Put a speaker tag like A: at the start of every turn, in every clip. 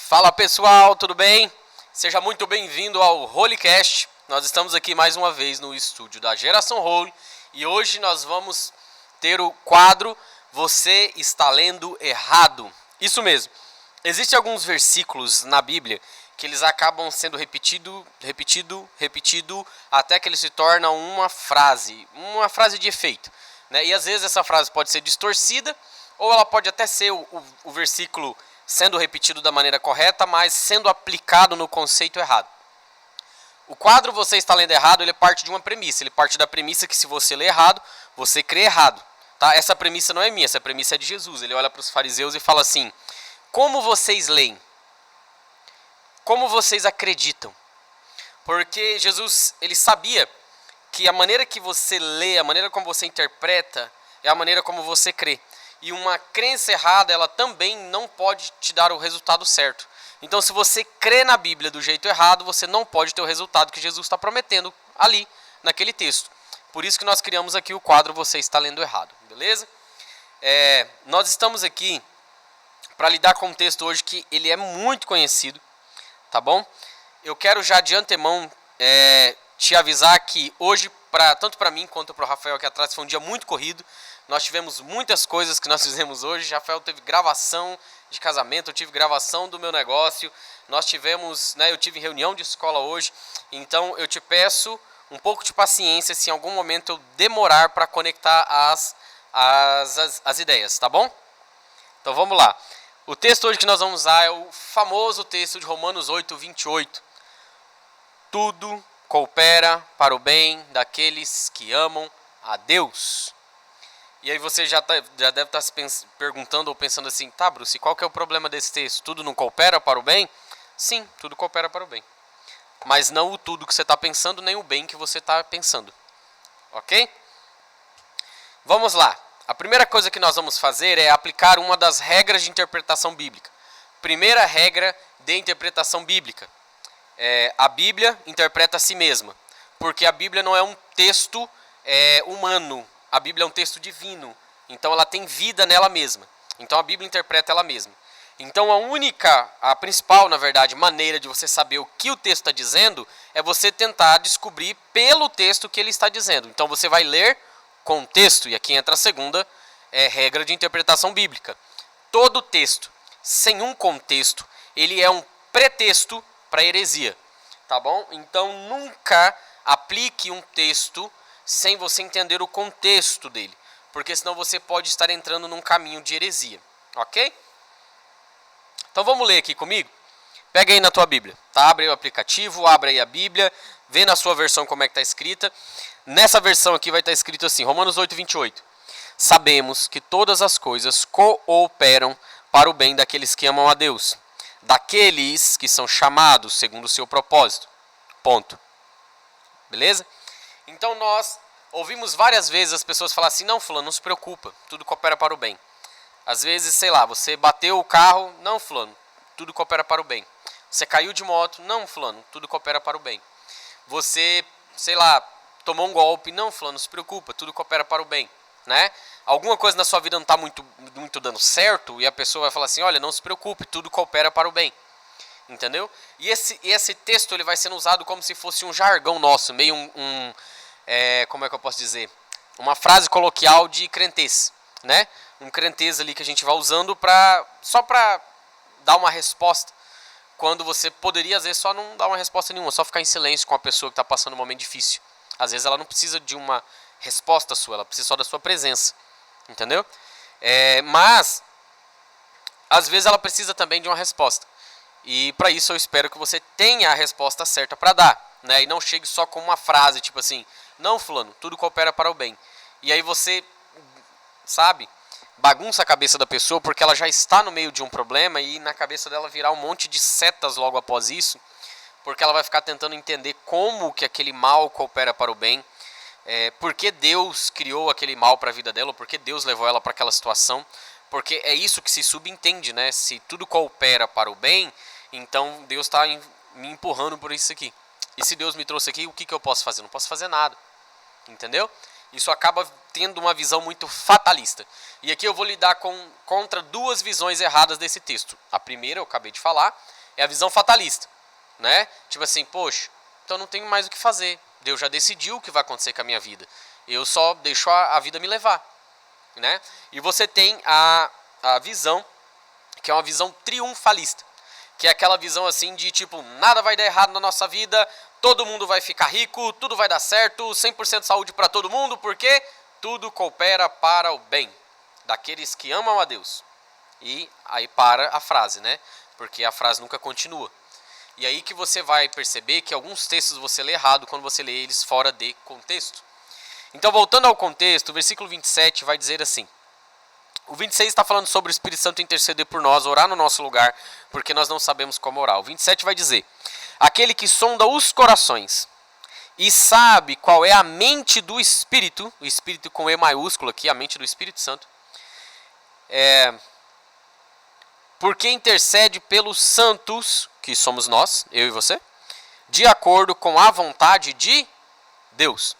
A: Fala pessoal, tudo bem? Seja muito bem-vindo ao Holycast. Nós estamos aqui mais uma vez no estúdio da Geração Holy e hoje nós vamos ter o quadro Você está lendo errado. Isso mesmo. Existem alguns versículos na Bíblia que eles acabam sendo repetido, até que ele se torna uma frase de efeito, né? E às vezes essa frase pode ser distorcida ou ela pode até ser o versículo sendo repetido da maneira correta, mas sendo aplicado no conceito errado. O quadro Você está lendo errado, ele parte de uma premissa. Ele parte da premissa que se você lê errado, você crê errado. Tá? Essa premissa não é minha, essa premissa é de Jesus. Ele olha para os fariseus e fala assim: como vocês leem? Como vocês acreditam? Porque Jesus, ele sabia que a maneira que você lê, a maneira como você interpreta, é a maneira como você crê. E uma crença errada, ela também não pode te dar o resultado certo. Então, se você crê na Bíblia do jeito errado, você não pode ter o resultado que Jesus está prometendo ali, naquele texto. Por isso que nós criamos aqui o quadro Você está lendo errado, beleza? Nós estamos aqui para lidar com um texto hoje que ele é muito conhecido, tá bom? Eu quero já de antemão te avisar que hoje, tanto para mim quanto para o Rafael aqui atrás, foi um dia muito corrido. Nós tivemos muitas coisas que nós fizemos hoje. Rafael teve gravação de casamento, eu tive gravação do meu negócio. Nós tivemos, eu tive reunião de escola hoje. Então eu te peço um pouco de paciência se em algum momento eu demorar para conectar as ideias, tá bom? Então vamos lá. O texto hoje que nós vamos usar é o famoso texto de Romanos 8, 28. Tudo coopera para o bem daqueles que amam a Deus. E aí você já deve estar se perguntando ou pensando assim: tá, Bruce, qual que é o problema desse texto? Tudo não coopera para o bem? Sim, tudo coopera para o bem. Mas não o tudo que você está pensando, nem o bem que você está pensando. Ok? Vamos lá. A primeira coisa que nós vamos fazer é aplicar uma das regras de interpretação bíblica. Primeira regra de interpretação bíblica. A Bíblia interpreta a si mesma. Porque a Bíblia não é um texto humano. A Bíblia é um texto divino, então ela tem vida nela mesma. Então a Bíblia interpreta ela mesma. Então a principal, na verdade, maneira de você saber o que o texto está dizendo é você tentar descobrir pelo texto o que ele está dizendo. Então você vai ler com o texto, e aqui entra a segunda regra de interpretação bíblica. Todo texto sem um contexto, ele é um pretexto para heresia. Tá bom? Então nunca aplique um texto sem você entender o contexto dele, porque senão você pode estar entrando num caminho de heresia, ok? Então vamos ler aqui comigo? Pega aí na tua Bíblia, tá? Abre aí o aplicativo, abre aí a Bíblia, vê na sua versão como é que está escrita. Nessa versão aqui vai estar escrito assim, Romanos 8, 28. Sabemos que todas as coisas cooperam para o bem daqueles que amam a Deus, daqueles que são chamados segundo o seu propósito. Ponto. Beleza? Então nós ouvimos várias vezes as pessoas falar assim: não, fulano, não se preocupa, tudo coopera para o bem. Às vezes, sei lá, você bateu o carro, não, fulano, tudo coopera para o bem. Você caiu de moto, não, fulano, tudo coopera para o bem. Você, sei lá, tomou um golpe, não, fulano, não se preocupa, tudo coopera para o bem, né? Alguma coisa na sua vida não está muito dando certo e a pessoa vai falar assim: olha, não se preocupe, tudo coopera para o bem. Entendeu? E esse texto ele vai sendo usado como se fosse um jargão nosso, meio como é que eu posso dizer? Uma frase coloquial de crentez, né? Um crentez ali que a gente vai usando só para dar uma resposta, quando você poderia, às vezes, só não dar uma resposta nenhuma, só ficar em silêncio com a pessoa que está passando um momento difícil. Às vezes ela não precisa de uma resposta sua, ela precisa só da sua presença, entendeu? Mas, às vezes ela precisa também de uma resposta. E para isso eu espero que você tenha a resposta certa para dar, né? E não chegue só com uma frase, tipo assim: não, fulano, tudo coopera para o bem. E aí você, sabe, bagunça a cabeça da pessoa porque ela já está no meio de um problema e na cabeça dela virar um monte de setas logo após isso, porque ela vai ficar tentando entender como que aquele mal coopera para o bem, por que Deus criou aquele mal para a vida dela, ou por que Deus levou ela para aquela situação, porque é isso que se subentende, né? Se tudo coopera para o bem, então Deus está me empurrando por isso aqui. E se Deus me trouxe aqui, o que eu posso fazer? Não posso fazer nada. Entendeu? Isso acaba tendo uma visão muito fatalista. E aqui eu vou lidar contra duas visões erradas desse texto. A primeira eu acabei de falar, É a visão fatalista, né? Tipo assim, poxa, então não tenho mais o que fazer. Deus já decidiu o que vai acontecer com a minha vida. Eu só deixo a vida me levar, né? E você tem a visão, que é uma visão triunfalista, que é aquela visão assim de tipo, nada vai dar errado na nossa vida, todo mundo vai ficar rico, tudo vai dar certo, 100% saúde para todo mundo, porque tudo coopera para o bem daqueles que amam a Deus. E aí para a frase, né? Porque a frase nunca continua. E aí que você vai perceber que alguns textos você lê errado quando você lê eles fora de contexto. Então, voltando ao contexto, o versículo 27 vai dizer assim. O 26 está falando sobre o Espírito Santo interceder por nós, orar no nosso lugar, porque nós não sabemos como orar. O 27 vai dizer, aquele que sonda os corações e sabe qual é a mente do Espírito, o Espírito com E maiúsculo aqui, a mente do Espírito Santo, porque intercede pelos santos, que somos nós, eu e você, de acordo com a vontade de Deus.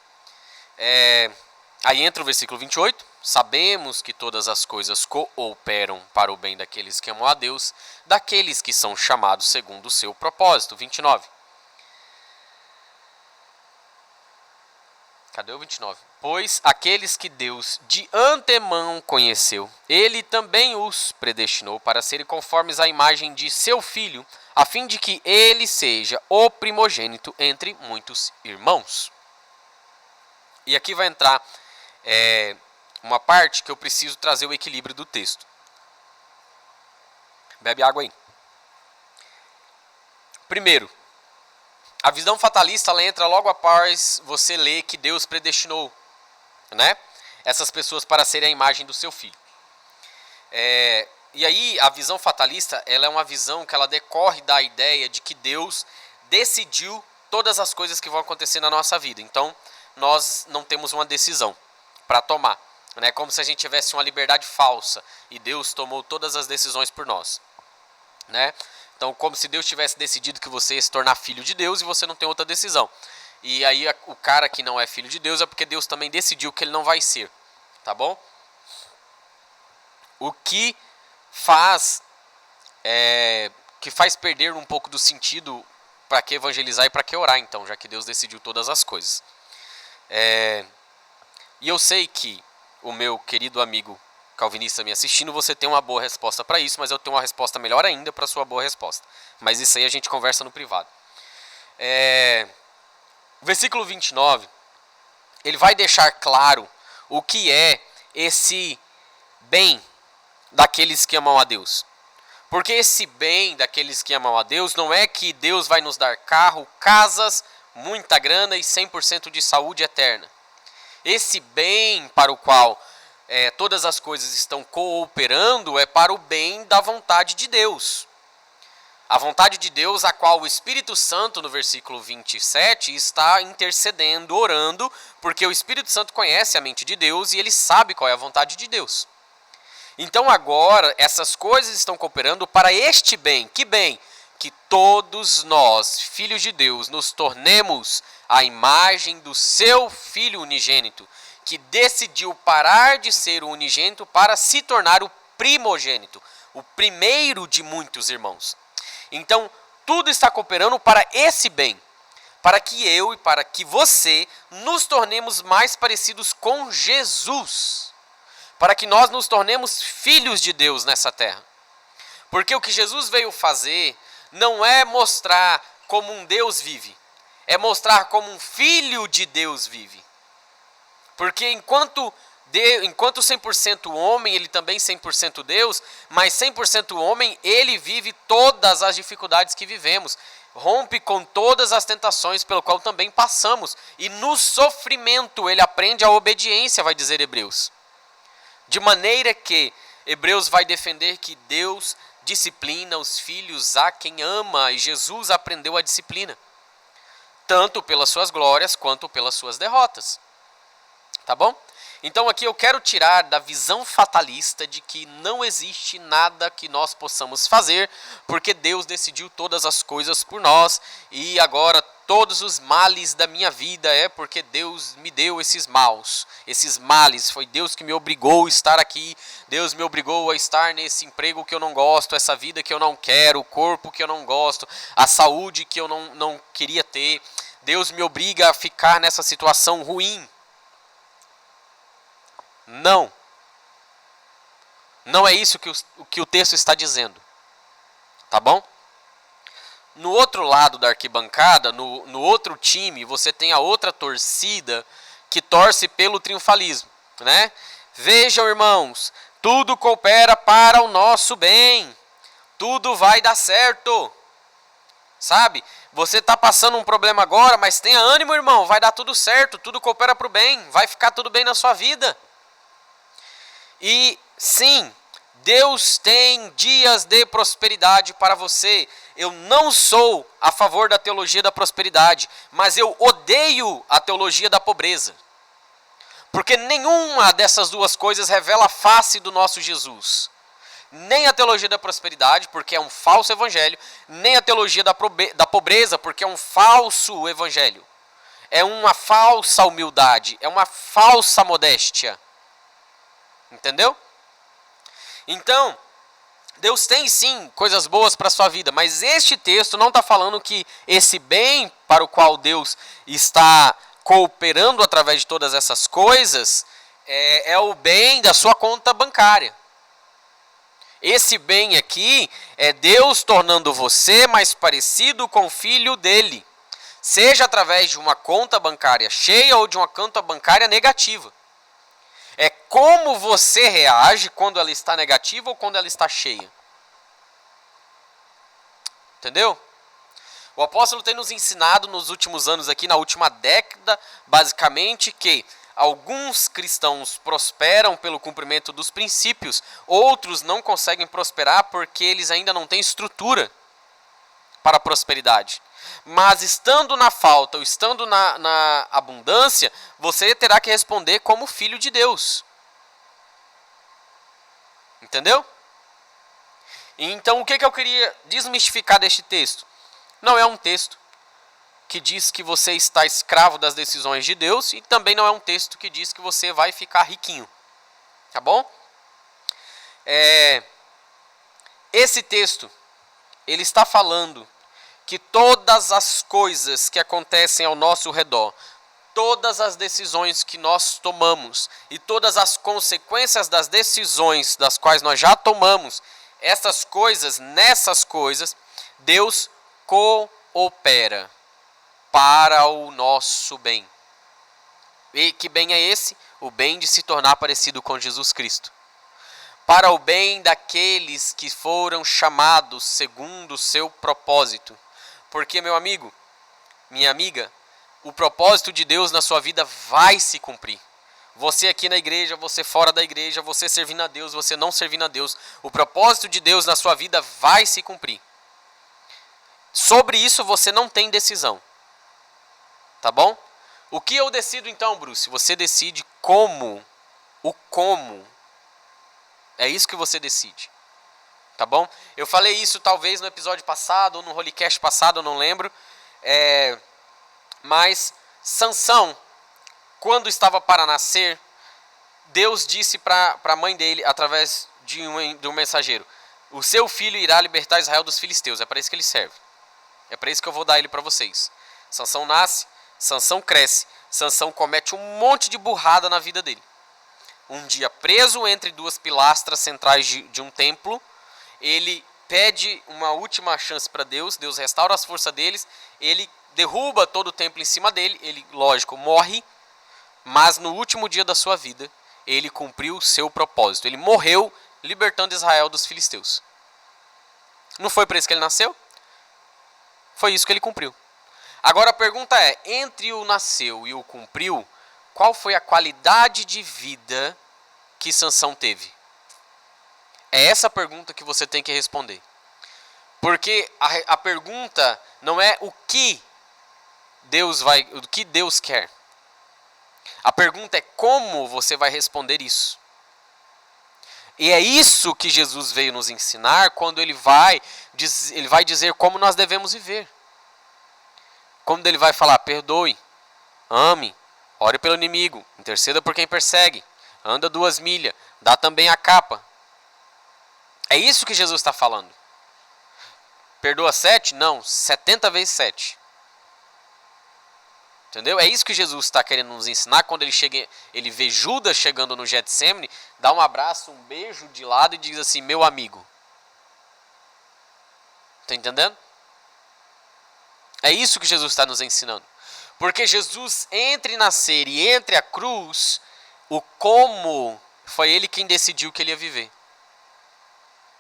A: Aí entra o versículo 28, sabemos que todas as coisas cooperam para o bem daqueles que amam a Deus, daqueles que são chamados segundo o seu propósito. 29. Cadê o 29? Pois aqueles que Deus de antemão conheceu, ele também os predestinou para serem conformes à imagem de seu Filho, a fim de que ele seja o primogênito entre muitos irmãos. E aqui vai entrar uma parte que eu preciso trazer o equilíbrio do texto. Bebe água aí. Primeiro, a visão fatalista ela entra logo após você ler que Deus predestinou, né, essas pessoas para serem a imagem do seu Filho. E aí a visão fatalista ela é uma visão que ela decorre da ideia de que Deus decidiu todas as coisas que vão acontecer na nossa vida. Então nós não temos uma decisão para tomar, né? Como se a gente tivesse uma liberdade falsa e Deus tomou todas as decisões por nós, né? Então, como se Deus tivesse decidido que você ia se tornar filho de Deus e você não tem outra decisão. E aí o cara que não é filho de Deus é porque Deus também decidiu que ele não vai ser, tá bom? O que faz perder um pouco do sentido para que evangelizar e para que orar, então, já que Deus decidiu todas as coisas. E eu sei que o meu querido amigo calvinista me assistindo, você tem uma boa resposta para isso, mas eu tenho uma resposta melhor ainda para a sua boa resposta. Mas isso aí a gente conversa no privado. O versículo 29, ele vai deixar claro o que é esse bem daqueles que amam a Deus. Porque esse bem daqueles que amam a Deus não é que Deus vai nos dar carro, casas, muita grana e 100% de saúde eterna. Esse bem para o qual todas as coisas estão cooperando é para o bem da vontade de Deus. A vontade de Deus, a qual o Espírito Santo, no versículo 27, está intercedendo, orando, porque o Espírito Santo conhece a mente de Deus e ele sabe qual é a vontade de Deus. Então agora, essas coisas estão cooperando para este bem. Que bem? Que todos nós, filhos de Deus, nos tornemos a imagem do seu Filho unigênito, que decidiu parar de ser o unigênito para se tornar o primogênito, o primeiro de muitos irmãos. Então, tudo está cooperando para esse bem, para que eu e para que você nos tornemos mais parecidos com Jesus, para que nós nos tornemos filhos de Deus nessa terra. Porque o que Jesus veio fazer não é mostrar como um Deus vive, é mostrar como um filho de Deus vive. Porque enquanto 100% homem, ele também 100% Deus, mas 100% homem, ele vive todas as dificuldades que vivemos, rompe com todas as tentações pelo qual também passamos, e no sofrimento ele aprende a obediência, vai dizer Hebreus. De maneira que Hebreus vai defender que Deus disciplina os filhos a quem ama, e Jesus aprendeu a disciplina, tanto pelas suas glórias quanto pelas suas derrotas. Tá bom? Então aqui eu quero tirar da visão fatalista de que não existe nada que nós possamos fazer, porque Deus decidiu todas as coisas por nós, e agora todos os males da minha vida é porque Deus me deu esses males, foi Deus que me obrigou a estar aqui, Deus me obrigou a estar nesse emprego que eu não gosto, essa vida que eu não quero, o corpo que eu não gosto, a saúde que eu não queria ter, Deus me obriga a ficar nessa situação ruim. Não é isso que o texto está dizendo, tá bom? No outro lado da arquibancada, no outro time, você tem a outra torcida que torce pelo triunfalismo, né? Vejam, irmãos, tudo coopera para o nosso bem, tudo vai dar certo, sabe? Você está passando um problema agora, mas tenha ânimo, irmão, vai dar tudo certo, tudo coopera para o bem, vai ficar tudo bem na sua vida. E sim, Deus tem dias de prosperidade para você. Eu não sou a favor da teologia da prosperidade, mas eu odeio a teologia da pobreza. Porque nenhuma dessas duas coisas revela a face do nosso Jesus. Nem a teologia da prosperidade, porque é um falso evangelho, nem a teologia da pobreza, porque é um falso evangelho. É uma falsa humildade, é uma falsa modéstia. Entendeu? Então, Deus tem sim coisas boas para a sua vida, mas este texto não está falando que esse bem para o qual Deus está cooperando através de todas essas coisas é o bem da sua conta bancária. Esse bem aqui é Deus tornando você mais parecido com o filho dele, seja através de uma conta bancária cheia ou de uma conta bancária negativa. É como você reage quando ela está negativa ou quando ela está cheia. Entendeu? O apóstolo tem nos ensinado nos últimos anos aqui, na última década, basicamente, que alguns cristãos prosperam pelo cumprimento dos princípios, outros não conseguem prosperar porque eles ainda não têm estrutura para a prosperidade. Mas estando na falta ou estando na abundância, você terá que responder como filho de Deus. Entendeu? Então o que eu queria desmistificar deste texto? Não é um texto que diz que você está escravo das decisões de Deus e também não é um texto que diz que você vai ficar riquinho. Tá bom? Esse texto, ele está falando que todas as coisas que acontecem ao nosso redor, todas as decisões que nós tomamos e todas as consequências das decisões das quais nós já tomamos, nessas coisas, Deus coopera para o nosso bem. E que bem é esse? O bem de se tornar parecido com Jesus Cristo. Para o bem daqueles que foram chamados segundo o seu propósito. Porque, meu amigo, minha amiga, o propósito de Deus na sua vida vai se cumprir. Você aqui na igreja, você fora da igreja, você servindo a Deus, você não servindo a Deus. O propósito de Deus na sua vida vai se cumprir. Sobre isso você não tem decisão. Tá bom? O que eu decido então, Bruce? Você decide como. O como. É isso que você decide. Tá bom? Eu falei isso talvez no episódio passado, ou no Holycast passado, eu não lembro. Mas Sansão, quando estava para nascer, Deus disse para a mãe dele, através de um mensageiro: o seu filho irá libertar Israel dos filisteus. É para isso que ele serve. É para isso que eu vou dar ele para vocês. Sansão nasce, Sansão cresce, Sansão comete um monte de burrada na vida dele. Um dia, preso entre duas pilastras centrais de um templo, ele pede uma última chance para Deus, Deus restaura as forças deles, ele derruba todo o templo em cima dele, ele, lógico, morre, mas no último dia da sua vida, ele cumpriu o seu propósito. Ele morreu libertando Israel dos filisteus. Não foi para isso que ele nasceu? Foi isso que ele cumpriu. Agora a pergunta é, entre o nasceu e o cumpriu, qual foi a qualidade de vida que Sansão teve? É essa pergunta que você tem que responder. Porque a pergunta não é o que Deus quer. A pergunta é como você vai responder isso. E é isso que Jesus veio nos ensinar quando ele vai dizer como nós devemos viver. quando ele vai falar, perdoe, ame, ore pelo inimigo, interceda por quem persegue, anda 2 milhas, dá também a capa. É isso que Jesus está falando. Perdoa 7? Não, 70 vezes 7. Entendeu? É isso que Jesus está querendo nos ensinar quando ele vê Judas chegando no Getsemane, dá um abraço, um beijo de lado e diz assim, meu amigo. Está entendendo? É isso que Jesus está nos ensinando. Porque Jesus, entre nascer e entre a cruz, o como foi ele quem decidiu que ele ia viver.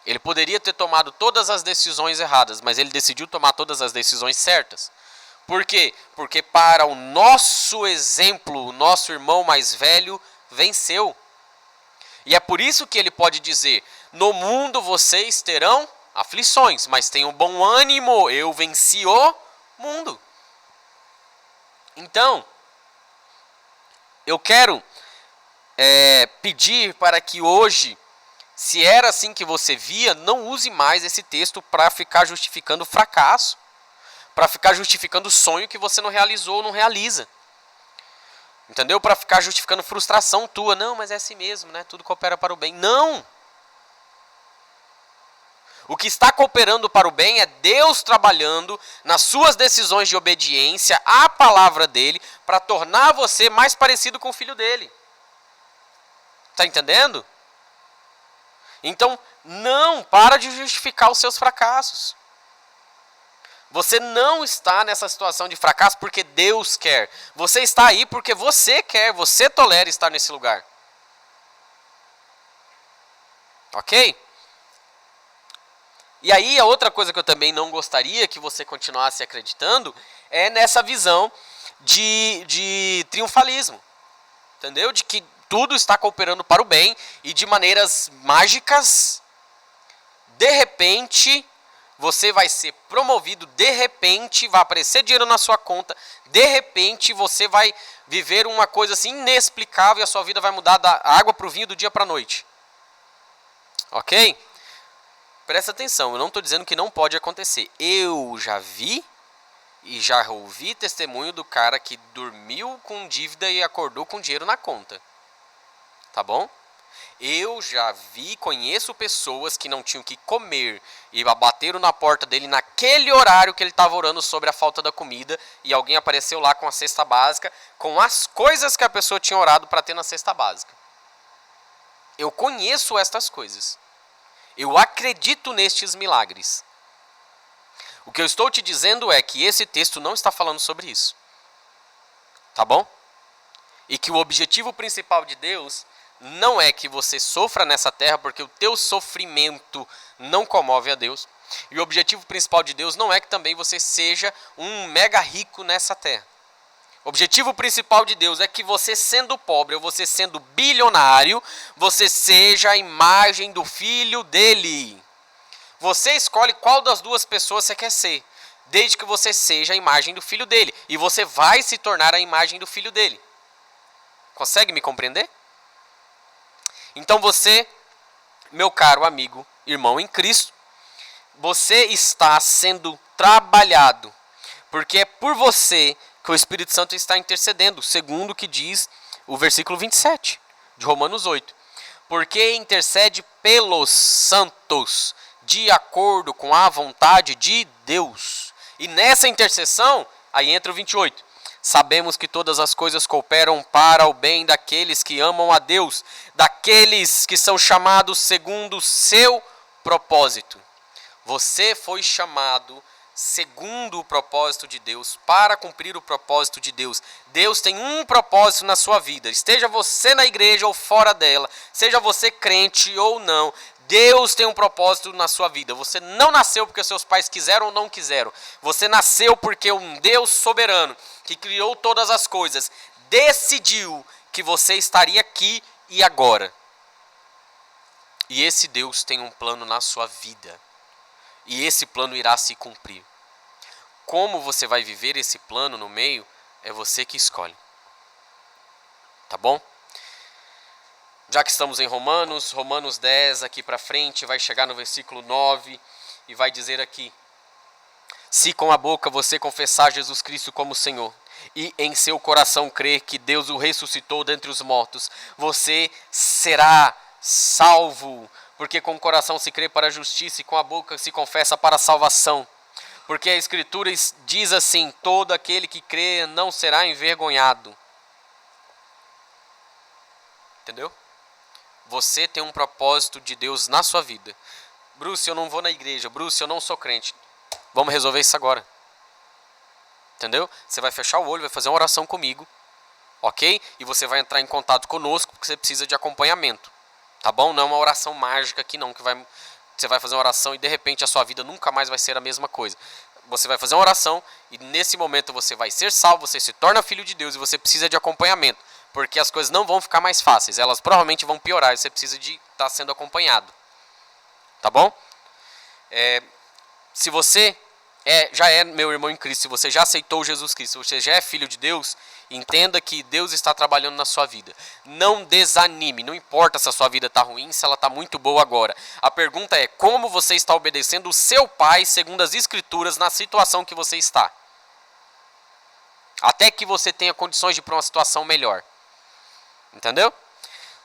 A: Ele poderia ter tomado todas as decisões erradas, mas ele decidiu tomar todas as decisões certas. Por quê? Porque para o nosso exemplo, o nosso irmão mais velho venceu. E é por isso que ele pode dizer, no mundo vocês terão aflições, mas tenham bom ânimo, eu venci o mundo. Então, eu quero pedir para que hoje, se era assim que você via, não use mais esse texto para ficar justificando fracasso, para ficar justificando o sonho que você não realizou ou não realiza. Entendeu? Para ficar justificando frustração tua. Não, mas é assim mesmo, né? Tudo coopera para o bem. Não! O que está cooperando para o bem é Deus trabalhando nas suas decisões de obediência à palavra dele para tornar você mais parecido com o filho dele. Está entendendo? Então, não para de justificar os seus fracassos. Você não está nessa situação de fracasso porque Deus quer. Você está aí porque você quer, você tolera estar nesse lugar. Ok? E aí, a outra coisa que eu também não gostaria que você continuasse acreditando é nessa visão de triunfalismo. Entendeu? De que tudo está cooperando para o bem e de maneiras mágicas, de repente, você vai ser promovido, de repente vai aparecer dinheiro na sua conta, de repente você vai viver uma coisa assim inexplicável e a sua vida vai mudar da água para o vinho do dia para a noite. Ok? Presta atenção, eu não estou dizendo que não pode acontecer. Eu já vi e já ouvi testemunho do cara que dormiu com dívida e acordou com dinheiro na conta. Tá bom? Eu já vi, conheço pessoas que não tinham que comer e bateram na porta dele naquele horário que ele estava orando sobre a falta da comida e alguém apareceu lá com a cesta básica, com as coisas que a pessoa tinha orado para ter na cesta básica. Eu conheço estas coisas. Eu acredito nestes milagres. O que eu estou te dizendo é que esse texto não está falando sobre isso. Tá bom? E que o objetivo principal de Deus não é que você sofra nessa terra, porque o teu sofrimento não comove a Deus. E o objetivo principal de Deus não é que também você seja um mega rico nessa terra. O objetivo principal de Deus é que você sendo pobre ou você sendo bilionário, você seja a imagem do filho dele. Você escolhe qual das duas pessoas você quer ser, desde que você seja a imagem do filho dele. E você vai se tornar a imagem do filho dele. Consegue me compreender? Então você, meu caro amigo, irmão em Cristo, você está sendo trabalhado, porque é por você que o Espírito Santo está intercedendo, segundo o que diz o versículo 27 de Romanos 8. Porque intercede pelos santos, de acordo com a vontade de Deus. E nessa intercessão, aí entra o 28. Sabemos que todas as coisas cooperam para o bem daqueles que amam a Deus, daqueles que são chamados segundo o seu propósito. Você foi chamado segundo o propósito de Deus, para cumprir o propósito de Deus. Deus tem um propósito na sua vida, esteja você na igreja ou fora dela, seja você crente ou não, Deus tem um propósito na sua vida. Você não nasceu porque seus pais quiseram ou não quiseram. Você nasceu porque um Deus soberano, que criou todas as coisas, decidiu que você estaria aqui e agora. E esse Deus tem um plano na sua vida. E esse plano irá se cumprir. Como você vai viver esse plano no meio, é você que escolhe. Tá bom? Já que estamos em Romanos 10 aqui para frente, vai chegar no versículo 9 e vai dizer aqui: Se com a boca você confessar Jesus Cristo como Senhor e em seu coração crer que Deus o ressuscitou dentre os mortos, você será salvo. Porque com o coração se crê para a justiça e com a boca se confessa para a salvação. Porque a Escritura diz assim: todo aquele que crê não será envergonhado. Entendeu? Você tem um propósito de Deus na sua vida. Bruce, eu não vou na igreja. Bruce, eu não sou crente. Vamos resolver isso agora. Entendeu? Você vai fechar o olho, vai fazer uma oração comigo. Ok? E você vai entrar em contato conosco porque você precisa de acompanhamento. Tá bom? Não é uma oração mágica aqui não, você vai fazer uma oração e de repente a sua vida nunca mais vai ser a mesma coisa. Você vai fazer uma oração e nesse momento você vai ser salvo, você se torna filho de Deus e você precisa de acompanhamento. Porque as coisas não vão ficar mais fáceis, elas provavelmente vão piorar e você precisa de estar sendo acompanhado. Tá bom? Se você já é meu irmão em Cristo, se você já aceitou Jesus Cristo, se você já é filho de Deus, entenda que Deus está trabalhando na sua vida. Não desanime, não importa se a sua vida está ruim, se ela está muito boa agora. A pergunta é: como você está obedecendo o seu Pai, segundo as Escrituras, na situação que você está? Até que você tenha condições de ir para uma situação melhor. Entendeu?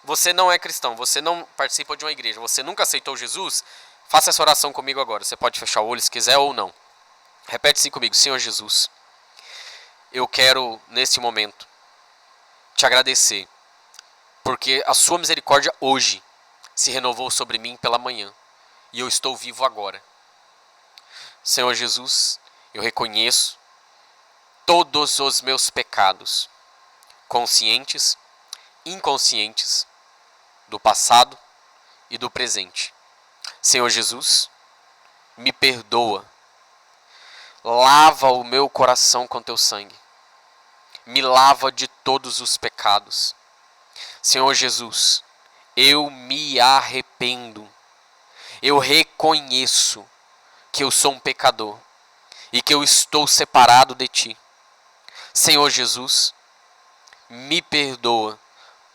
A: Você não é cristão, você não participa de uma igreja, você nunca aceitou Jesus? Faça essa oração comigo agora. Você pode fechar o olho se quiser ou não. Repete assim comigo: Senhor Jesus, eu quero nesse momento te agradecer, porque a sua misericórdia hoje se renovou sobre mim pela manhã e eu estou vivo agora. Senhor Jesus, eu reconheço todos os meus pecados, conscientes, inconscientes, do passado e do presente. Senhor Jesus, me perdoa. Lava o meu coração com teu sangue. Me lava de todos os pecados. Senhor Jesus, eu me arrependo. Eu reconheço que eu sou um pecador e que eu estou separado de ti. Senhor Jesus, me perdoa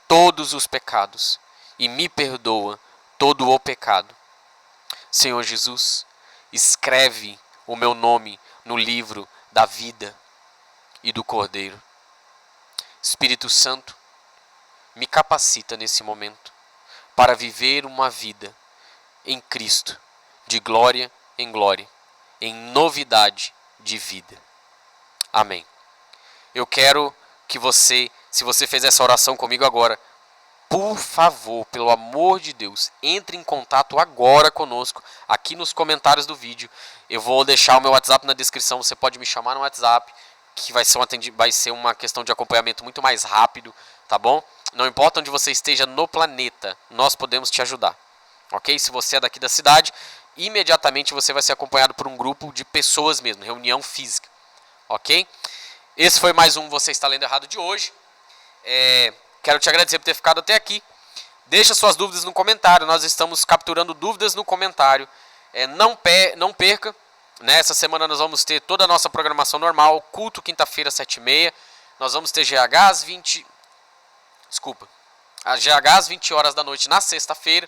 A: todos os pecados e me perdoa todo o pecado. Senhor Jesus, escreve o meu nome no livro da vida e do Cordeiro. Espírito Santo, me capacita nesse momento para viver uma vida em Cristo, de glória em glória, em novidade de vida. Amém. Eu quero que você, se você fez essa oração comigo agora, por favor, pelo amor de Deus, entre em contato agora conosco, aqui nos comentários do vídeo. Eu vou deixar o meu WhatsApp na descrição, você pode me chamar no WhatsApp, que vai ser uma questão de acompanhamento muito mais rápido, tá bom? Não importa onde você esteja no planeta, nós podemos te ajudar, ok? Se você é daqui da cidade, imediatamente você vai ser acompanhado por um grupo de pessoas mesmo, reunião física, ok? Esse foi mais um Você Está Lendo Errado de hoje. Quero te agradecer por ter ficado até aqui. Deixa suas dúvidas no comentário. Nós estamos capturando dúvidas no comentário. Não perca. Essa semana nós vamos ter toda a nossa programação normal. Culto quinta-feira, 7h30. Nós vamos ter GH às 20 horas da noite na sexta-feira.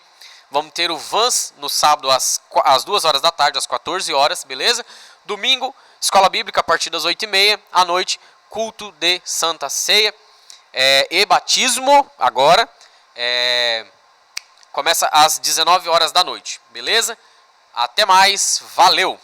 A: Vamos ter o Vans no sábado às 2 horas da tarde, às 14 horas, beleza? Domingo, Escola Bíblica a partir das 8h30. À noite, culto de Santa Ceia. E batismo agora começa às 19 horas da noite, beleza? Até mais, valeu!